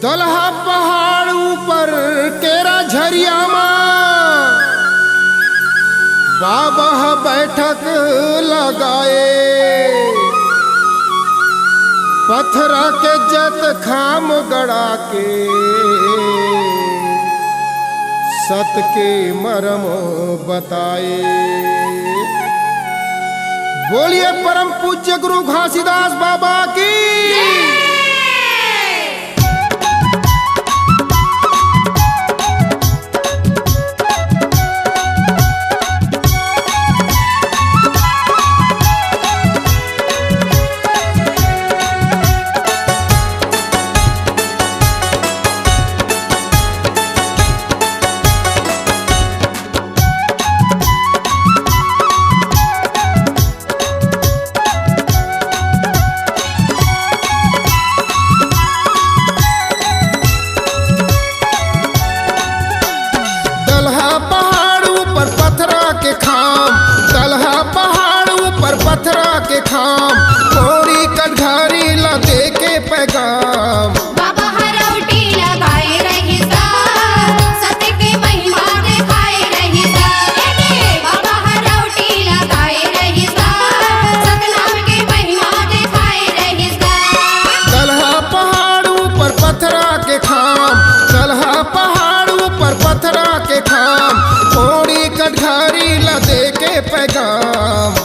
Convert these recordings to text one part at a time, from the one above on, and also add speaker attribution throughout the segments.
Speaker 1: दलहा पहाड़ ऊपर केरा झरिया बाबा बैठक लगाए, पत्थरा के जत खाम गड़ा के सत के मरम बताए। बोलिए परम पूज्य गुरु घासीदास बाबा की। पत्थरा के खाम कोरी कटघारी ला दे के पैगाम,
Speaker 2: बाबा हरौटी लगाए रही सा, सत्य की महिमा दिखाए रही सा। बाबा हरौटी लगाए रही सा, सतनाम की महिमा दिखाए रही सा।
Speaker 1: दलहा पहाड़ ऊपर पत्थरा के खाम, दलहा पहाड़ ऊपर पत्थरा के खाम कोरी कटघारी ला दे के पैगाम,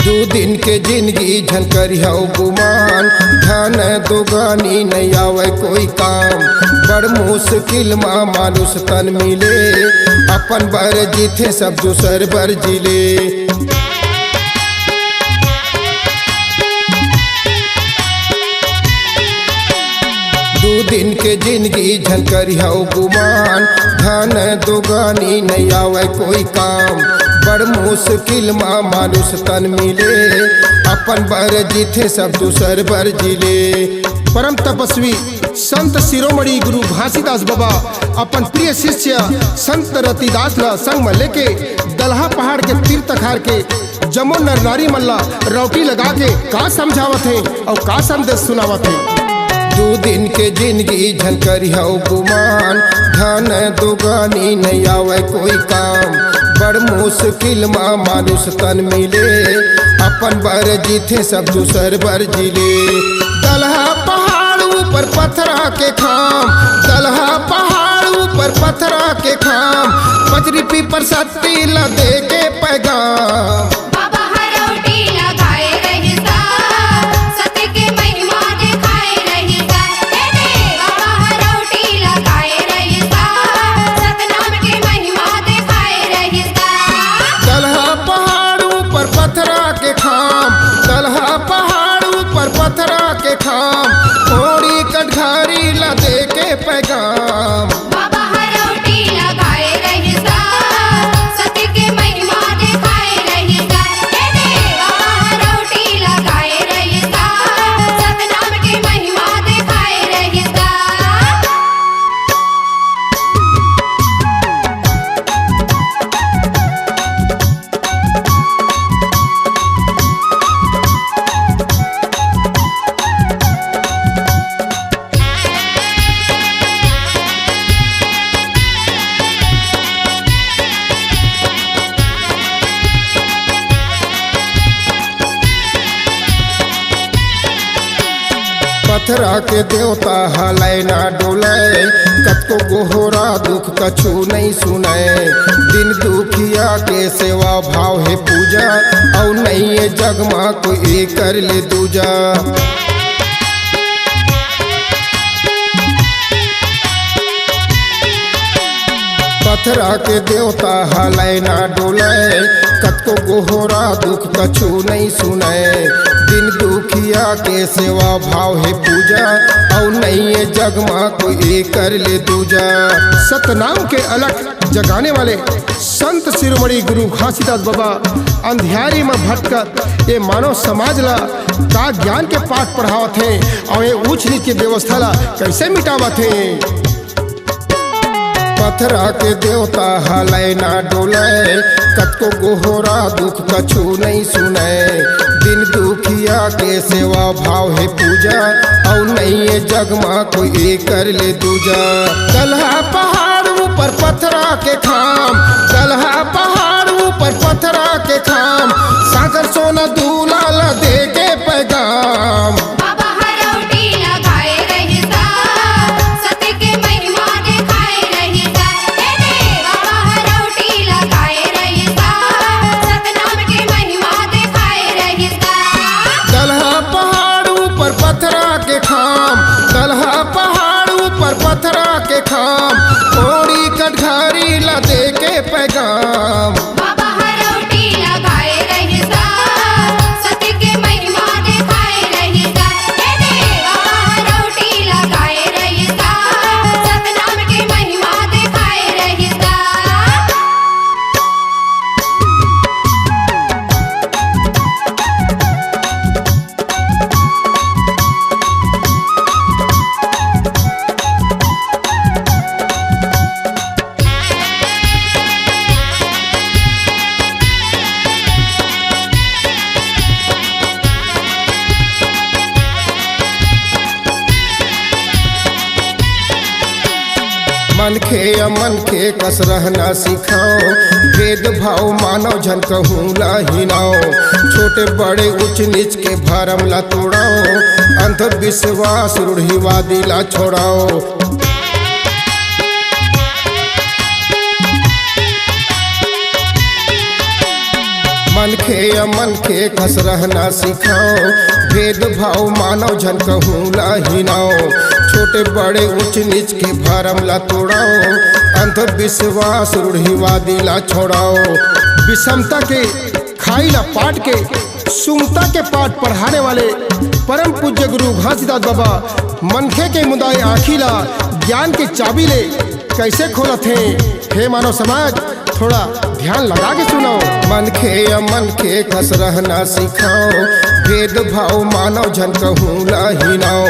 Speaker 1: दो दिन के जिंदगी झनकर हो गुमान, धन दुगानी नहीं आवे कोई काम। बड़ मुश्किल माँ मानुष तन मिले, अपन बर जीते सब दूसर बर जिले। दो दिन के जिंदगी झनकर हो गुमान, धन दुगानी नहीं आवे कोई काम। बड़ मुश्किल माँ मानुष तन मिले, अपन बर जीते सब दूसर बर जिले। परम तपस्वी संत शिरोमणि गुरु घासीदास बाबा अपन प्रिय शिष्य संत रतिदास ला संग में लेके दलहा पहाड़ के तीर तखार के जमो नर नारी मल्ला रौटी लगा के का समझावत है और का संदेश सुनावत है। दो दिन के जिंदगी झनकर हो गुमान, धन दुगानी नहीं आवे कोई काम। बड़ मुश्किल माँ मानुष तन मिले, अपन बर जीते सब दूसर बर जिले। दलहा पहाड़ ऊपर पत्थरा के खाम, दलहा पहाड़ ऊपर पत्थरा के खाम पचरी पीपर सत्ती ला दे के पैगाम,
Speaker 2: बाबा हरौटी लगाए रही सा, सत्य की महिमा दिखाए रही सा। बाबा हरौटी लगाए रही सा, सतनाम की महिमा दिखाए रही सा।
Speaker 1: दलहा पहाड़ ऊपर पत्थरा के खाम, दलहा पहाड़ ऊपर पत्थरा के खाम कोरी कटघारी ला दे के पैगाम,
Speaker 2: बाबा हरौटी लगाए रही सा, सत्य की महिमा दिखाए रही सा। बाबा हरौटी लगाए रही सा, सतनाम की महिमा दिखाए रही सा।
Speaker 1: पत्थरा के देवता हलै ना डोले, कतको गोहरा दुख कछु नहीं सुने। दिन दुखिया के सेवा भाव है पूजा, और नहीं ये जग माँ कोई कर ले दूजा। पथरा के देवता हलय ना डोले, कतको गोहरा दुख कछु नहीं सुने। दिन दुखिया के सेवा भाव है पूजा, और नहीं ये जग माँ कोई कर ले दूजा।
Speaker 3: सतनाम के अलग जगाने वाले संत शिरोमणि गुरु घासीदास बाबा अंधियारी में भटकर ये मानव समाज ला का ज्ञान के पाठ पढ़ावत हैं और ये ऊंच नीच के व्यवस्था ला कैसे मिटावत हैं।
Speaker 1: पथरा के देवता हलय ना डोले, कतको गोहरा दुख कछु नहीं सुने। दिन दुखिया के सेवा भाव है पूजा, और नहीं ये जग माँ कोई कर ले दूजा। कलहा पहाड़ ऊपर पथरा के खाम, कलहा पहाड़ ऊपर पथरा के खाम, सागर सोना दूल्हा ला दे के पैगाम।
Speaker 2: बाबा हरौटी लगाए रहिसा, सत्य के महिमा दिखाए रहिसा। बाबा हरौटी लगाए रहिसा, सतनाम के महिमा दिखाए रहिसा।
Speaker 1: कलहा पहाड़ ऊपर पथरा के खाम, कलहा पहाड़ ऊपर पथरा के खाम, ओड़ी कटघारी ला दे के पैगाम।
Speaker 2: बाबा हरौटी लगाए रहिसा, सत्य के महिमा दिखाए रहिसा। बाबा हरौटी लगाए रहिसा, सतनाम के महिमा दिखाए रहिसा।
Speaker 1: मन खे अमन के कस रहना सिखाओ, भेदभाव मानव झन कहूँ ला हिनाओ। छोटे बड़े ऊंच नीच के भरम ला तोड़ाओ, अंधविश्वास रूढ़िवादी ला छोड़ाओ। मन खे अमन के कस रहना सिखाओ, भेदभाव मानव झन कहूँ ला हिनाओ। छोटे बड़े ऊंच नीच के भरम ला तोड़ाओ, अंधविश्वास रूढ़िवादी ला छोड़ाओ।
Speaker 3: विषमता के खाई ला पाट के सुमता के पाठ पढ़ाने वाले परम पूज्य गुरु घासीदास बाबा मनखे के मुदाए आँखी ला ज्ञान की चाबी ले कैसे खोलत हैं। हे मानव समाज थोड़ा ध्यान लगा के सुनो।
Speaker 1: मन खे अमन के कस रहना सिखाओ, भेदभाव मानव झन कहूँ ला हिनाओ।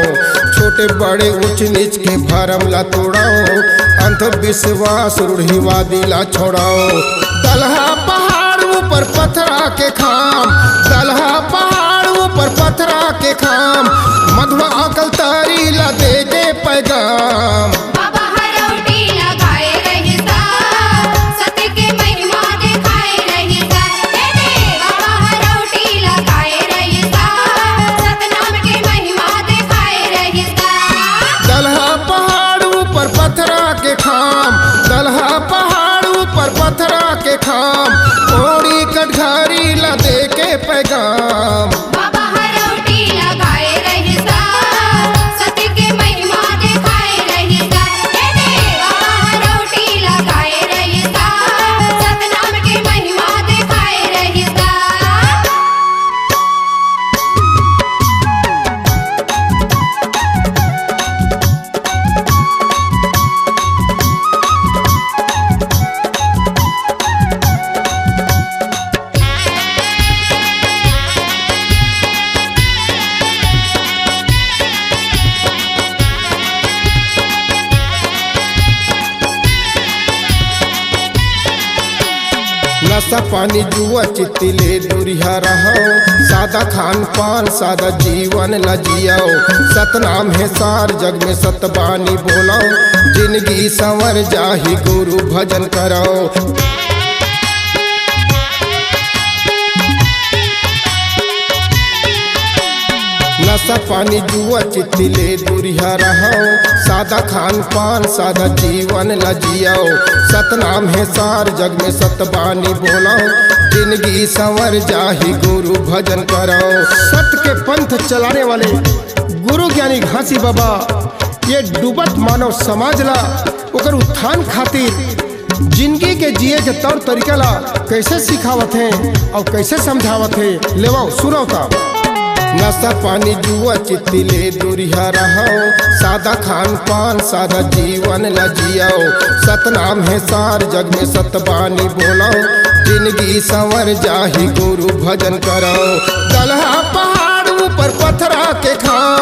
Speaker 1: छोटे बड़े ऊंच नीच के भरम ला तोड़ाओ, अंधविश्वास रूढ़िवादी ला छोड़ाओ। दलहा पहाड़ ऊपर पथरा के खाम, दलहा पहाड़ ऊपर पथरा के खाम, मधुआ अकल तारी ला दे के पैगाम।
Speaker 2: बाबा हरौटी लगाए रहिसा, सत्य के महिमा दिखाए रहिसा। बाबा हरौटी लगाए रहिसा, सतनाम के महिमा दिखाए रहिसा।
Speaker 1: दलहा पहाड़ ऊपर पथरा के खाम, दलहा पहाड़ ऊपर पथरा के खाम, ओड़ी कटघारी ला दे के पैगाम।
Speaker 2: बाबा हरौटी लगाए रहिसा, सत्य के महिमा दिखाए रहिसा। बाबा हरौटी लगाए रहिसा, सतनाम के महिमा दिखाए रहिसा।
Speaker 1: नशा पानी जुआ चितिले दूरिया रहो, सादा खान पान सादा जीवन ल जियाओ। सतनाम है सार जग में सतबानी बोलाओ, जिंदगी संवर जाही गुरु भजन कराओ। नशा पानी जुआ चितिले दूरिया रहो, सादा खान पान सादा जीवन ल जियाओ। सतनाम है सार जग में सतबानी बोलाओ, जिंदगी संवर जाही गुरु भजन कराओ।
Speaker 3: सत्य के पंथ चलाने वाले गुरु ज्ञानी घासी बाबा ये डूबत मानव समाज ला ओकर उत्थान खातिर जिंदगी के जिए के तौर तरीका ला कैसे सिखावत हैं और कैसे समझावत है लेवाओ सुनो ता।
Speaker 1: नशा पानी जुआ चित्ती ले दूरिया रहो, सादा खान पान सादा जीवन न जियाओ। सतनाम है सार जग में सतबानी बोलो, जिंदगी संवर जाही गुरु भजन करो। दलहा पहाड़ ऊपर पत्थरा के खान